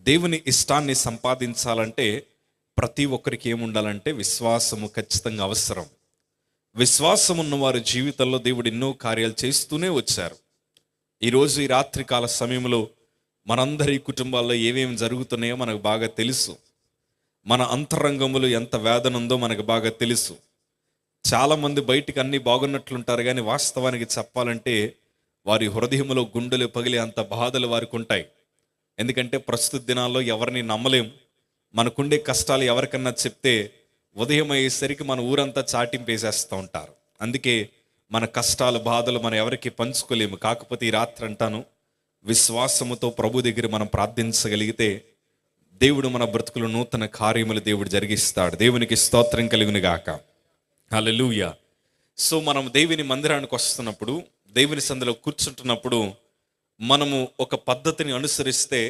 దేవుని ఇష్టాన్ని సంపాదించాలంటే ప్రతి ఒక్కరికి ఏముండాలంటే విశ్వాసము ఖచ్చితంగా అవసరం. విశ్వాసం ఉన్న వారి జీవితంలో దేవుడు ఎన్నో కార్యాలు చేస్తూనే వచ్చారు. ఈరోజు ఈ రాత్రికాల సమయంలో మనందరి కుటుంబాల్లో ఏమేమి జరుగుతున్నాయో మనకు బాగా తెలుసు. మన అంతరంగములో ఎంత వేదన ఉందో మనకు బాగా తెలుసు. చాలామంది బయటికి అన్నీ బాగున్నట్లుంటారు, కానీ వాస్తవానికి చెప్పాలంటే వారి హృదయంలో గుండెలు పగిలే అంత బాధలు వారికి ఉంటాయి. ఎందుకంటే ప్రస్తుత దినాల్లో ఎవరిని నమ్మలేం. మనకుండే కష్టాలు ఎవరికన్నా చెప్తే ఉదయం అయ్యేసరికి మన ఊరంతా చాటింపేసేస్తూ ఉంటారు. అందుకే మన కష్టాలు బాధలు మనం ఎవరికి పంచుకోలేము. కాకపోతే ఈ రాత్రి అంటాను, విశ్వాసముతో ప్రభు దగ్గర మనం ప్రార్థించగలిగితే దేవుడు మన బ్రతుకులు నూతన కార్యములు దేవుడు జరిగిస్తాడు. దేవునికి స్తోత్రం కలుగును గాక. హల్లెలూయా. సో మనం దేవుని మందిరానికి వస్తున్నప్పుడు, దేవుని సందులో కూర్చుంటున్నప్పుడు మనము ఒక పద్ధతిని అనుసరిస్తే